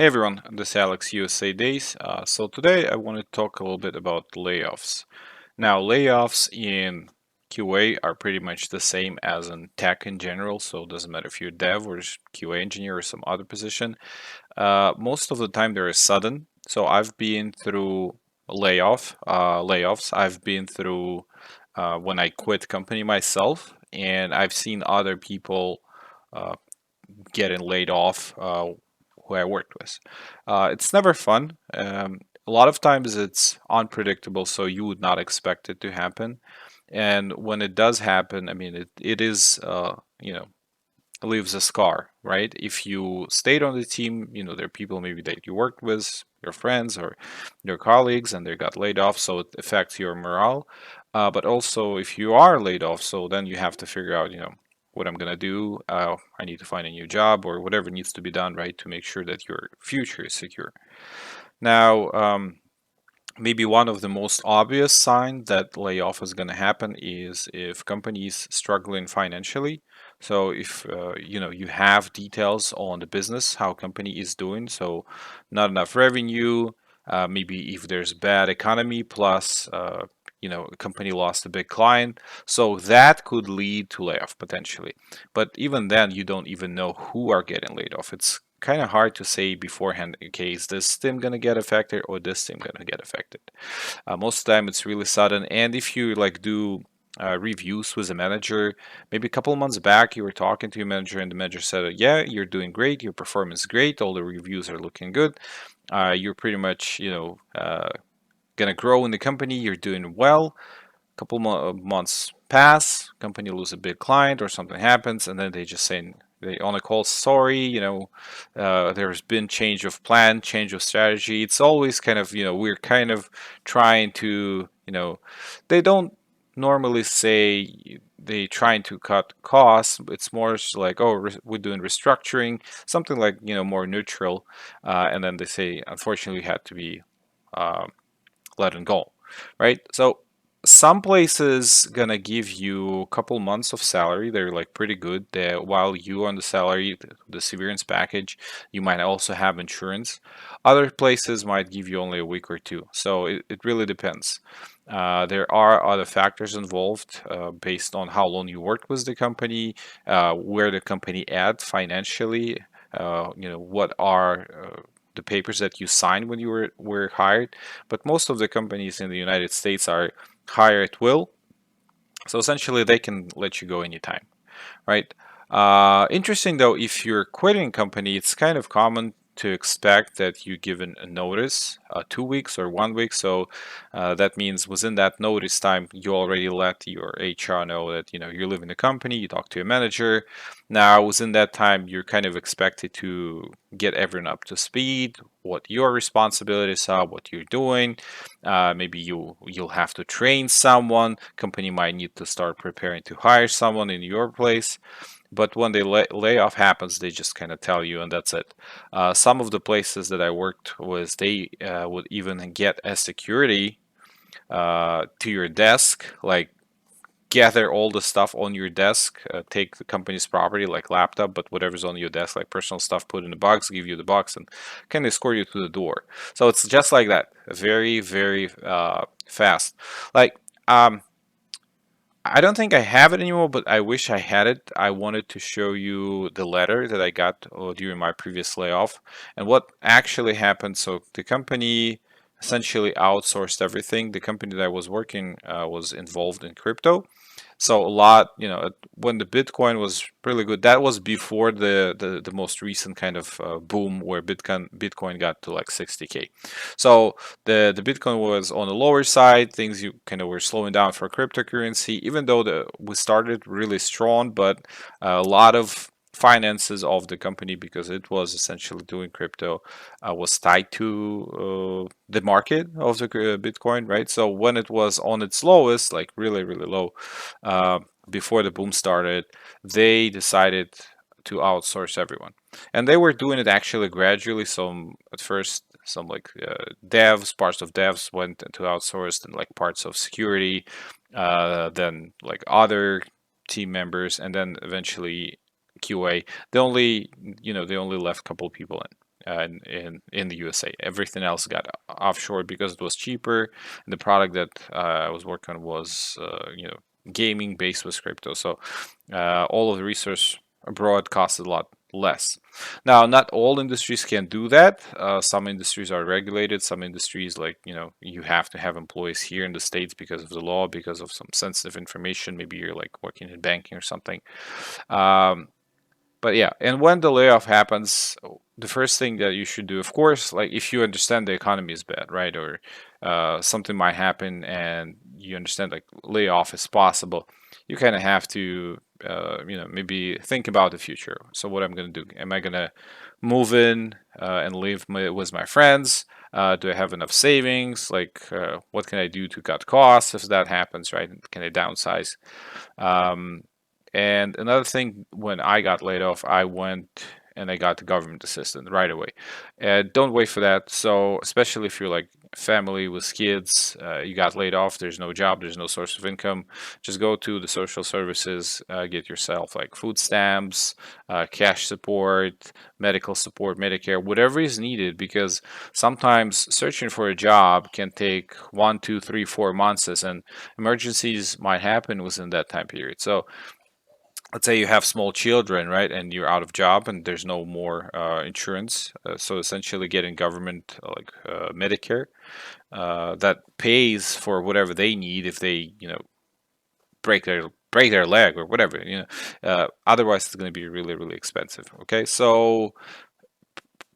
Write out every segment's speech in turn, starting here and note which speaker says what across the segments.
Speaker 1: Hey everyone, this is Alex USA Days. So today I want to talk a little bit about layoffs. Now, layoffs in QA are pretty much the same as in tech in general, so it doesn't matter if you're dev or QA engineer or some other position. Most of the time they're sudden. So I've been through layoffs. I've been through when I quit company myself, and I've seen other people uh, getting laid off who I worked with. It's never fun. A lot of times it's unpredictable, so you would not expect it to happen. And when it does happen, I mean, it is, leaves a scar, right? If you stayed on the team, there are people maybe that you worked with, your friends or your colleagues, and they got laid off, so it affects your morale. But also, if you are laid off, so then you have to figure out, what I'm gonna do. I need to find a new job or whatever needs to be done, right, to make sure that your future is secure. Now, maybe one of the most obvious signs that layoff is going to happen is if companies struggling financially. So if you have details on the business, how company is doing, so not enough revenue, maybe if there's bad economy, plus a company lost a big client, so that could lead to layoff potentially. But even then, you don't even know who are getting laid off. It's kind of hard to say beforehand, okay, is this team going to get affected or this team going to get affected. Most of the time it's really sudden, and if you like do reviews with a manager, maybe a couple of months back you were talking to your manager and the manager said, yeah, you're doing great, your performance is great, all the reviews are looking good, you're pretty much gonna grow in the company, you're doing well. Couple months pass, company lose a big client or something happens, and then they just say, they on a call, sorry, there's been change of plan, change of strategy. It's always kind of, we're kind of trying to, they don't normally say they trying to cut costs. It's more like, oh, we're doing restructuring, something like, more neutral. And then they say, unfortunately, we had to be uh, letting go, right? So some places gonna give you a couple months of salary. They're like pretty good. That while you on the salary, the severance package, you might also have insurance. Other places might give you only a week or two. So it really depends. There are other factors involved based on how long you worked with the company, where the company at financially, what are the papers that you signed when you were hired. But most of the companies in the United States are hire at will. So essentially, they can let you go anytime, right? Interesting though, if you're quitting a company, it's kind of common to expect that you given a notice, 2 weeks or 1 week. So that means within that notice time, you already let your HR know that you're leaving the company. You talk to your manager. Now within that time, you're kind of expected to get everyone up to speed, what your responsibilities are, what you're doing. Maybe you'll have to train someone. Company might need to start preparing to hire someone in your place. But when the layoff happens, they just kind of tell you, and that's it. Some of the places that I worked with, they would even get a security to your desk, like gather all the stuff on your desk, take the company's property like laptop, but whatever's on your desk, like personal stuff, put in the box, give you the box, and kind of escort you to the door. So it's just like that, very, very fast. Like, I don't think I have it anymore, but I wish I had it. I wanted to show you the letter that I got during my previous layoff and what actually happened. So the company essentially outsourced everything. The company that I was working was involved in crypto. So a lot, when the Bitcoin was really good, that was before the most recent kind of boom where Bitcoin got to like 60K. So the Bitcoin was on the lower side. Things you kind of were slowing down for cryptocurrency, even though we started really strong, but a lot of finances of the company, because it was essentially doing crypto, was tied to the market of the Bitcoin, right? So when it was on its lowest, like really, really low, uh, before the boom started, they decided to outsource everyone, and they were doing it actually gradually. So at first, some like parts of devs went into outsourced, and like parts of security, then like other team members, and then eventually QA. They only left a couple of people in. in the USA. Everything else got offshore because it was cheaper. And the product that I was working on was gaming based with crypto. So all of the research abroad costed a lot less. Now, not all industries can do that. Some industries are regulated. Some industries, like you have to have employees here in the States because of the law, because of some sensitive information. Maybe you're like working in banking or something. Um, but yeah, and when the layoff happens, the first thing that you should do, of course, like if you understand the economy is bad, right, or something might happen, and you understand like layoff is possible, you kind of have to, maybe think about the future. So what I'm going to do? Am I going to move in and live with my friends? Do I have enough savings? Like, what can I do to cut costs if that happens, right? Can I downsize? Um, and another thing, when I got laid off, I went and I got the government assistance right away. Don't wait for that. So, especially if you're like family with kids, you got laid off, there's no job, there's no source of income, just go to the social services, get yourself like food stamps, cash support, medical support, Medicare, whatever is needed, because sometimes searching for a job can take 1, 2, 3, 4 months, and emergencies might happen within that time period. So let's say you have small children, right, and you're out of job and there's no more insurance. So essentially getting government Medicare that pays for whatever they need if they, break their leg or whatever, otherwise it's going to be really, really expensive. Okay, so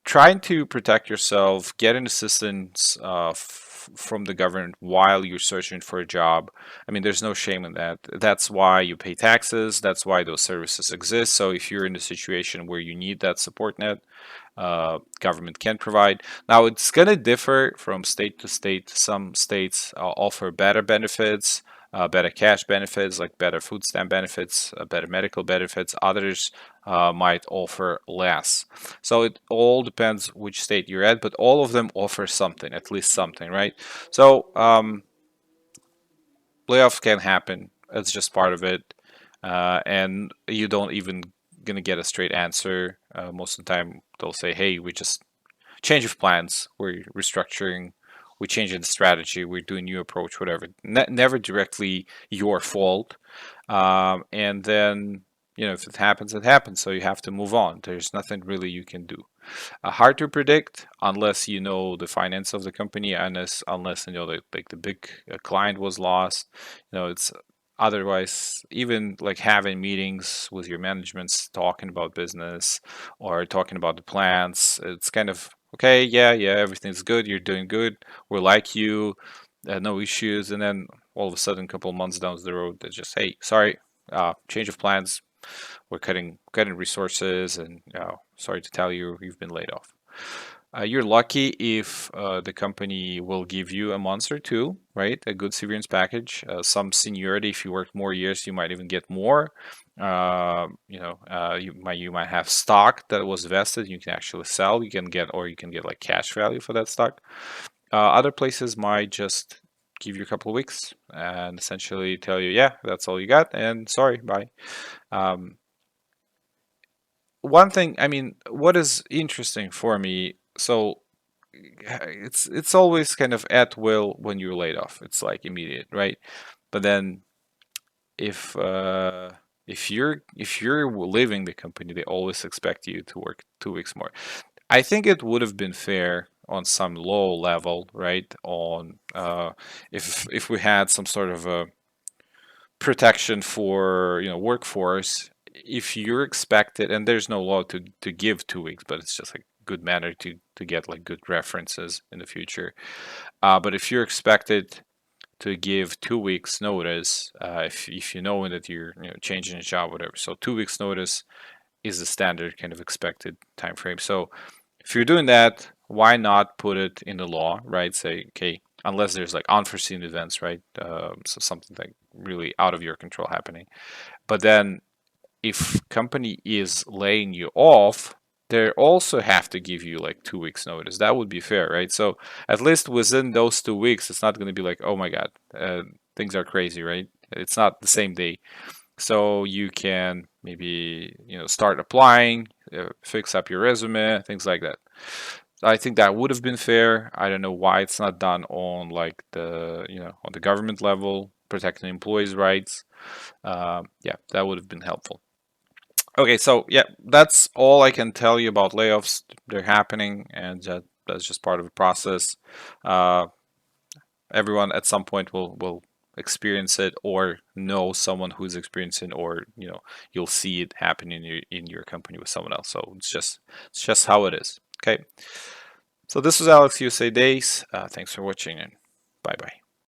Speaker 1: trying to protect yourself, getting assistance from the government while you're searching for a job. I mean, there's no shame in that. That's why you pay taxes. That's why those services exist. So if you're in a situation where you need that support net, government can provide. Now, it's going to differ from state to state. Some states offer better benefits, better cash benefits, like better food stamp benefits, better medical benefits. Others might offer less. So it all depends which state you're at, but all of them offer something, at least something, right? So layoffs can happen. It's just part of it, and you don't even gonna get a straight answer. Most of the time, they'll say, "Hey, we just change of plans. We're restructuring. We're changing the strategy. We're doing new approach, whatever." Never directly your fault. And then, if it happens, it happens. So you have to move on. There's nothing really you can do. Hard to predict unless you know the finance of the company, unless you know that like the big client was lost. It's otherwise, even like having meetings with your managements, talking about business or talking about the plans. It's kind of okay. Yeah, yeah, everything's good. You're doing good. We like you. No issues. And then all of a sudden, a couple of months down the road, they just, hey, sorry, change of plans. We're cutting resources, and sorry to tell you, you've been laid off. You're lucky if the company will give you a month or two, right? A good severance package, some seniority. If you work more years, you might even get more. You might have stock that was vested. You can actually sell. Or you can get like cash value for that stock. Other places might just give you a couple of weeks and essentially tell you, yeah, that's all you got, and sorry, bye. Um, One thing, I mean, what is interesting for me, so it's always kind of at will when you're laid off. It's like immediate, right? But then if uh, if you're leaving the company, they always expect you to work 2 weeks more. I think it would have been fair on some low level, right? On if we had some sort of a protection for workforce, if you're expected, and there's no law to give 2 weeks, but it's just like good manner to get like good references in the future. But if you're expected to give 2 weeks notice, if you know that you're changing a job, whatever, so 2 weeks notice is the standard kind of expected time frame. So if you're doing that, why not put it in the law, right? Say, okay, unless there's like unforeseen events, right? So something like really out of your control happening. But then if company is laying you off, they also have to give you like 2 weeks notice. That would be fair, right? So at least within those 2 weeks, it's not going to be like, oh my God, things are crazy, right? It's not the same day. So you can maybe, start applying, fix up your resume, things like that. I think that would have been fair. I don't know why it's not done on like the on the government level, protecting employees' rights. Yeah, that would have been helpful. Okay, so yeah, that's all I can tell you about layoffs. They're happening, and that's just part of the process. Uh, Everyone at some point will experience it or know someone who's experiencing, or you'll see it happen in your company with someone else. So it's just how it is. Okay. So this was Alex USA Days. Thanks for watching, and bye bye.